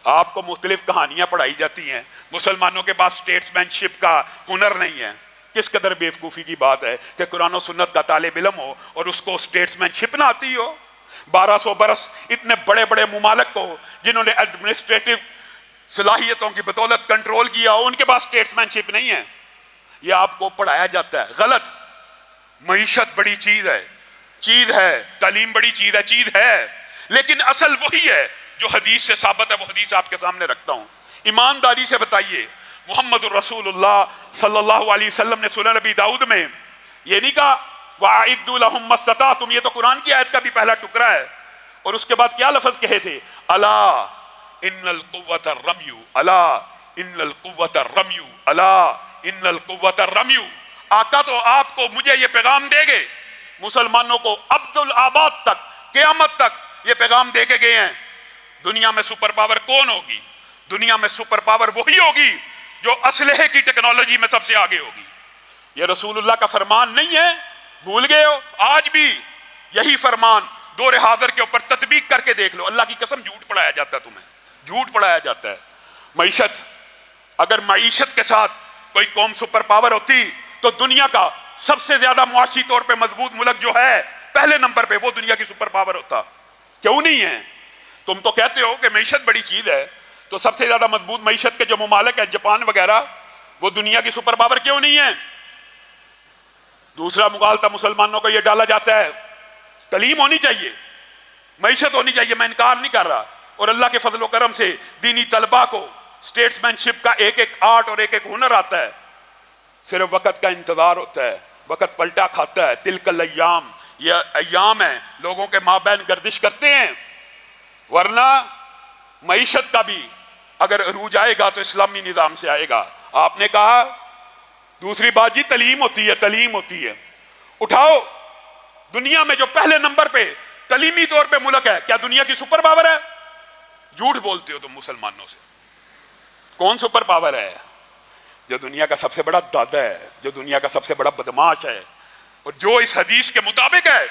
آپ کو مختلف کہانیاں پڑھائی جاتی ہیں، مسلمانوں کے پاس اسٹیٹس مین شپ کا ہنر نہیں ہے۔ کس قدر بیوقوفی کی بات ہے کہ قرآن و سنت کا طالب علم ہو اور اس کو اسٹیٹس مین شپ نہ آتی ہو۔ 1200 برس اتنے بڑے بڑے ممالک کو جنہوں نے ایڈمنسٹریٹو صلاحیتوں کی بدولت کنٹرول کیا ہو، ان کے پاس اسٹیٹس مین شپ نہیں ہے۔ یہ آپ کو پڑھایا جاتا ہے، غلط۔ معیشت بڑی چیز ہے، تعلیم بڑی چیز ہے، لیکن اصل وہی ہے جو حدیث سے ثابت ہے۔ وہ حدیث آپ کے سامنے رکھتا ہوں، ایمانداری سے بتائیے۔ محمد الرسول اللہ صلی اللہ علیہ وسلم نے سنن نبی داؤد میں یہ نہیں کہا وَأَعِدُّوا لَهُم مَّا اسْتَطَعْتُمْ، یہ تو قرآن کی آیت کا بھی پہلا ٹکڑا ہے، اور اس کے بعد کیا لفظ کہے تھے؟ الا ان القوۃ الرمی، الا ان القوۃ الرمی، الا ان القوۃ الرمی۔ آقا تو آپ کو مجھے یہ پیغام دے گئے، مسلمانوں کو ابد الآباد تک، قیامت تک یہ پیغام دے کے گئے ہیں، دنیا میں سپر پاور کون ہوگی؟ دنیا میں سپر پاور وہی ہوگی جو اسلحے کی ٹیکنالوجی میں سب سے آگے ہوگی۔ یہ رسول اللہ کا فرمان نہیں ہے، بھول گئے ہو؟ آج بھی یہی فرمان دور حاضر کے اوپر تطبیق کر کے دیکھ لو۔ اللہ کی قسم جھوٹ پڑھایا جاتا ہے، تمہیں جھوٹ پڑھایا جاتا ہے۔ معیشت، اگر معیشت کے ساتھ کوئی قوم سپر پاور ہوتی تو دنیا کا سب سے زیادہ معاشی طور پہ مضبوط ملک جو ہے پہلے نمبر پہ، وہ دنیا کی سپر پاور ہوتا۔ کیوں نہیں ہے؟ تم تو کہتے ہو کہ معیشت بڑی چیز ہے، تو سب سے زیادہ مضبوط معیشت کے جو ممالک ہیں جاپان وغیرہ، وہ دنیا کی سپر پاور کیوں نہیں ہے؟ دوسرا مغالطہ مسلمانوں کو یہ ڈالا جاتا ہے، تعلیم ہونی چاہیے، معیشت ہونی چاہیے، میں انکار نہیں کر رہا، اور اللہ کے فضل و کرم سے دینی طلبہ کو اسٹیٹس مین شپ کا ایک ایک آرٹ اور ایک ایک ہنر آتا ہے، صرف وقت کا انتظار ہوتا ہے، وقت پلٹا کھاتا ہے۔ تلک الایام، یہ ایام ہیں، لوگوں کے مابین گردش کرتے ہیں، ورنہ معیشت کا بھی اگر عروج آئے گا تو اسلامی نظام سے آئے گا۔ آپ نے کہا دوسری بات جی تعلیم ہوتی ہے، تعلیم ہوتی ہے، اٹھاؤ دنیا میں جو پہلے نمبر پہ تعلیمی طور پہ ملک ہے، کیا دنیا کی سپر پاور ہے؟ جھوٹ بولتے ہو تم مسلمانوں سے۔ کون سپر پاور ہے؟ جو دنیا کا سب سے بڑا دادا ہے، جو دنیا کا سب سے بڑا بدماش ہے، اور جو اس حدیث کے مطابق ہے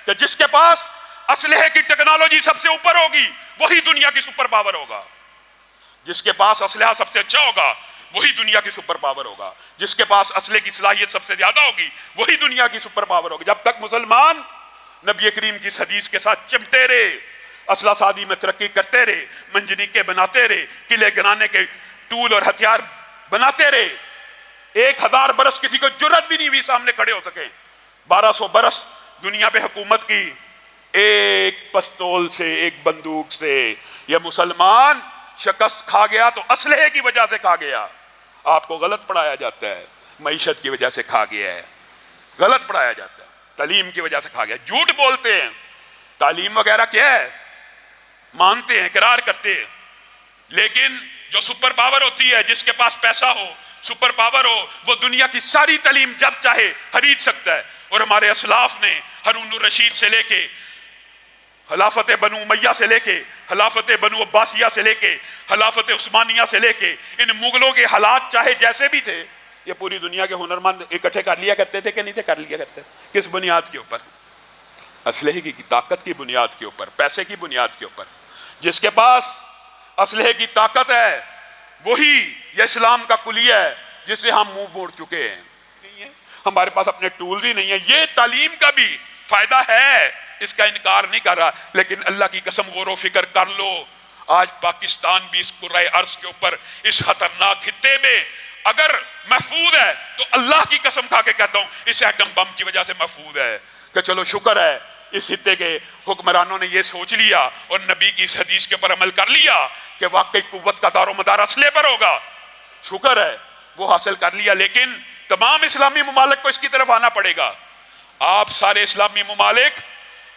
کہ جس کے پاس اسلحے کی ٹیکنالوجی سب سے اوپر ہوگی وہی دنیا کی سپر پاور ہوگا۔ جس کے پاس اسلحہ سب سے اچھا ہوگا وہی دنیا کی سپر پاور ہوگا۔ جس کے پاس اسلحے کی صلاحیت سب سے زیادہ ہوگی وہی دنیا کی سپر پاور ہوگی۔ جب تک مسلمان نبی کریم کی اس حدیث کے ساتھ چمٹے رہے، اسلحہ سازی میں ترقی کرتے رہے، منجنیقیں بناتے رہے، قلعے گرانے کے ٹول اور ہتھیار بناتے رہے، 1000 برس کسی کو جرت بھی نہیں ہوئی سامنے کھڑے ہو سکے۔ 1200 برس دنیا پہ حکومت کی، ایک پستول سے، ایک بندوق سے یہ مسلمان شکست کھا گیا تو اسلحے کی وجہ سے کھا گیا۔ آپ کو غلط پڑھایا جاتا ہے، معیشت کی وجہ سے کھا گیا ہے، غلط پڑھایا جاتا ہے، تعلیم کی وجہ سے کھا گیا۔ جھوٹ بولتے ہیں، تعلیم وغیرہ کیا ہے مانتے ہیں، اقرار کرتے ہیں، لیکن جو سپر پاور ہوتی ہے، جس کے پاس پیسہ ہو، سپر پاور ہو، وہ دنیا کی ساری تعلیم جب چاہے خرید سکتا ہے۔ اور ہمارے اسلاف نے ہارون الرشید سے لے کے خلافت بنو امیہ سے لے کے خلافت بنو عباسیہ سے لے کے خلافت عثمانیہ سے لے کے ان مغلوں کے حالات چاہے جیسے بھی تھے، یہ پوری دنیا کے ہنرمند اکٹھے کر لیا کرتے تھے کہ نہیں تھے کر لیا کرتے؟ کس بنیاد کے اوپر؟ اسلحے کی طاقت کی بنیاد کے اوپر، پیسے کی بنیاد کے اوپر۔ جس کے پاس اسلحے کی طاقت ہے وہی یہ اسلام کا کلیہ ہے جس سے ہم منہ موڑ چکے ہیں۔ ہمارے پاس اپنے ٹولز ہی نہیں ہیں۔ یہ تعلیم کا بھی فائدہ ہے، اس کا انکار نہیں کر رہا، لیکن اللہ کی قسم غور و فکر کر لو، آج پاکستان بھی اس کرۂ ارض کے اوپر اس خطرناک خطے میں اگر محفوظ ہے تو اللہ کی قسم کھا کے کہتا ہوں اس ایٹم بم کی وجہ سے محفوظ ہے، کہ چلو شکر ہے اس خطے کے حکمرانوں نے یہ سوچ لیا اور نبی کی اس حدیث کے اوپر عمل کر لیا کہ واقعی قوت کا دار و مدار اسلحے پر ہوگا، شکر ہے وہ حاصل کر لیا۔ لیکن تمام اسلامی ممالک کو اس کی طرف آنا پڑے گا۔ آپ سارے اسلامی ممالک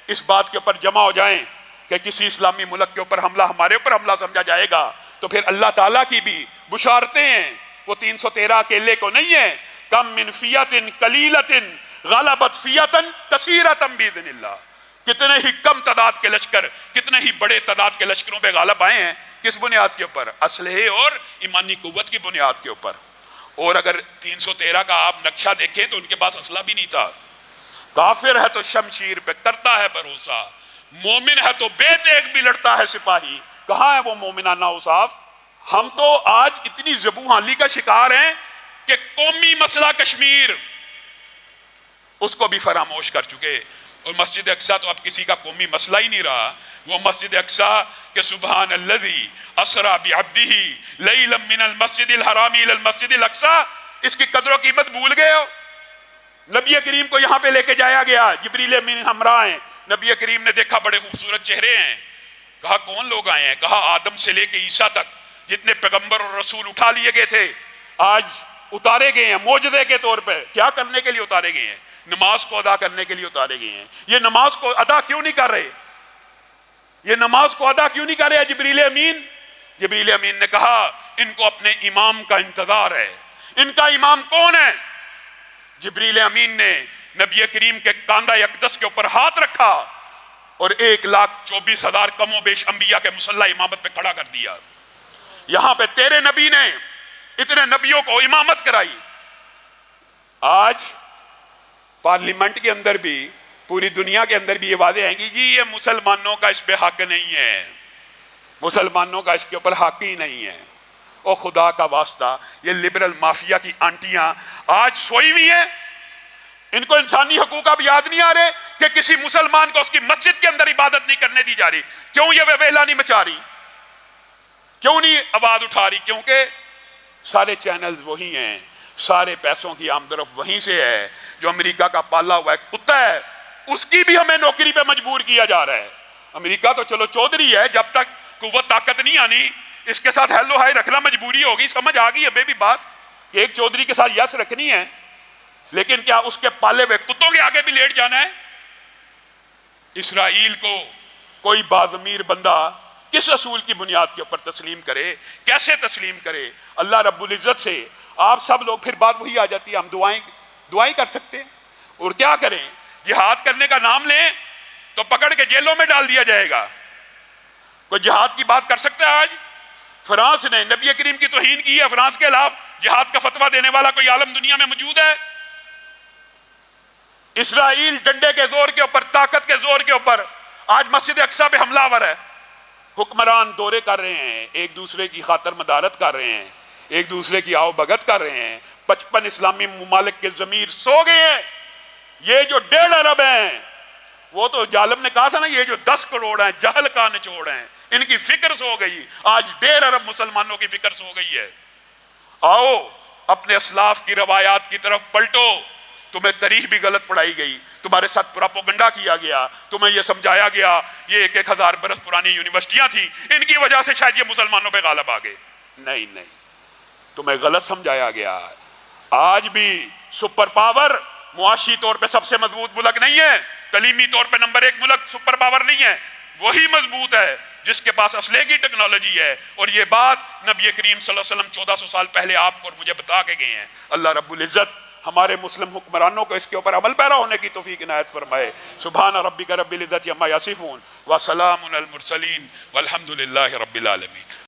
اس بات کے اوپر جمع ہو جائیں کہ کسی اسلامی ملک کے اوپر حملہ ہمارے اوپر حملہ سمجھا جائے گا تو پھر اللہ تعالیٰ کی بھی بشارتیں ہیں، وہ 313 اکیلے کو نہیں ہے۔ کم من فیۃ قلیلۃ غلبت فیۃ کثیرۃ باذن اللہ، کتنے ہی کم تعداد کے لشکر کتنے ہی بڑے تعداد کے لشکروں پہ غالب آئے ہیں، کس بنیاد کے اوپر؟ اسلحے اور ایمانی قوت کی بنیاد کے اوپر۔ اور اگر 313 کا آپ نقشہ دیکھیں تو ان کے پاس اسلحہ بھی نہیں تھا۔ کافر ہے تو شمشیر پہ کرتا ہے بھروسہ، مومن ہے تو بے تیغ بھی لڑتا ہے سپاہی، کہاں ہے وہ مومنانہ اوصاف؟ ہم تو آج اتنی ذبوحالی کا شکار ہیں کہ قومی مسئلہ کشمیر اس کو بھی فراموش کر چکے، اور مسجد اقصیٰ تو اب کسی کا قومی مسئلہ ہی نہیں رہا۔ وہ مسجد اقصیٰ کہ سبحان الذی اسریٰ بعبدہ لیلا من المسجد الحرام الی المسجد الاقصیٰ، اس کی قدر و قیمت بھول گئے ہو؟ نبی کریم کو یہاں پہ لے کے جایا گیا، جبریل امین ہمراہ ہیں، نبی کریم نے دیکھا بڑے خوبصورت چہرے ہیں، کہا کون لوگ آئے ہیں؟ کہا آدم سے لے کے عیسیٰ تک جتنے پیغمبر اور رسول اٹھا لیے گئے تھے آج اتارے گئے ہیں معجزے کے طور پہ۔ کیا کرنے کے لیے اتارے گئے ہیں؟ نماز کو ادا کرنے کے لیے اتارے گئے ہیں۔ یہ نماز کو ادا کیوں نہیں کر رہے؟ یہ نماز کو ادا کیوں نہیں کر رہے جبریل امین؟ جبریل امین نے کہا ان کو اپنے امام کا انتظار ہے۔ ان کا امام کون ہے؟ جبریل امین نے نبی کریم کے کاندھہ اقدس کے اوپر ہاتھ رکھا اور 1,24,000 کم و بیش انبیاء کے مسلح امامت پہ کھڑا کر دیا۔ یہاں پہ تیرے نبی نے اتنے نبیوں کو امامت کرائی۔ آج پارلیمنٹ کے اندر بھی، پوری دنیا کے اندر بھی یہ واضح ہے کہ جی یہ مسلمانوں کا اس پہ حق نہیں ہے، مسلمانوں کا اس کے اوپر حق ہی نہیں ہے۔ او خدا کا واسطہ، یہ لبرل مافیا کی آنٹیاں آج سوئی ہوئی ہیں، ان کو انسانی حقوق اب یاد نہیں آ رہے کہ کسی مسلمان کو اس کی مسجد کے اندر عبادت نہیں کرنے دی جا رہی؟ کیوں یہ ویلا نہیں مچا رہی؟ کیوں نہیں آواز اٹھا رہی؟ کیونکہ سارے چینلز وہی ہیں، سارے پیسوں کی آمد رفت وہیں سے ہے۔ جو امریکہ کا پالا ہوا ہے کتا ہے، اس کی بھی ہمیں نوکری پہ مجبور کیا جا رہا ہے۔ امریکہ تو چلو چودھری ہے، جب تک قوت طاقت نہیں آنی اس کے ساتھ ہیلو ہائی رکھنا مجبوری ہوگی۔ سمجھ آ گئی ہمیں بھی بات کہ ایک چودھری کے ساتھ یس رکھنی ہے، لیکن کیا اس کے پالے ہوئے کتوں کے آگے بھی لیٹ جانا ہے؟ اسرائیل کو کوئی باضمیر بندہ کس اصول کی بنیاد کے اوپر تسلیم کرے؟ کیسے تسلیم کرے؟ اللہ رب العزت سے آپ سب لوگ، پھر بات وہی آ جاتی ہے، ہم دعائیں کر سکتے ہیں اور کیا کریں؟ جہاد کرنے کا نام لیں تو پکڑ کے جیلوں میں ڈال دیا جائے گا۔ کوئی جہاد کی بات کر سکتا ہے؟ آج فرانس نے نبی کریم کی توہین کی ہے، فرانس کے خلاف جہاد کا فتویٰ دینے والا کوئی عالم دنیا میں موجود ہے؟ اسرائیل ڈنڈے کے زور کے اوپر، طاقت کے زور کے اوپر آج مسجد اقصیٰ پہ حملہ آور ہے۔ حکمران دورے کر رہے ہیں، ایک دوسرے کی خاطر مدارت کر رہے ہیں، ایک دوسرے کی آؤ بھگت کر رہے ہیں۔ 55 اسلامی ممالک کے ضمیر سو گئے ہیں۔ یہ جو 1.5 ارب ہیں، وہ تو ظالم نے کہا تھا نا، یہ جو 10 کروڑ ہیں جہل کا نچوڑ ہیں، ان کی فکر سو گئی۔ آج 1.5 ارب مسلمانوں کی فکر سو گئی ہے۔ آؤ اپنے اسلاف کی روایات کی طرف پلٹو۔ تمہیں تاریخ بھی غلط پڑھائی گئی، تمہارے ساتھ پراپوگنڈا کیا گیا، تمہیں یہ سمجھایا گیا یہ 1,000 برس پرانی یونیورسٹیاں تھیں، ان کی وجہ سے شاید یہ مسلمانوں پہ غالب آ گئے۔ نہیں، تمہیں غلط سمجھایا گیا۔ آج بھی سپر پاور معاشی طور پہ سب سے مضبوط ملک نہیں ہے، تعلیمی طور پہ نمبر 1 ملک سپر پاور نہیں ہے، وہی مضبوط ہے جس کے پاس اسلحے کی ٹیکنالوجی ہے۔ اور یہ بات نبی کریم صلی اللہ علیہ وسلم 1400 سال پہلے آپ کو اور مجھے بتا کے گئے ہیں۔ اللہ رب العزت ہمارے مسلم حکمرانوں کو اس کے اوپر عمل پیرا ہونے کی توفیق عنایت فرمائے۔ سبحان ربک رب العزت عما یصفون وسلام علی المرسلین والحمد للہ رب العالمین۔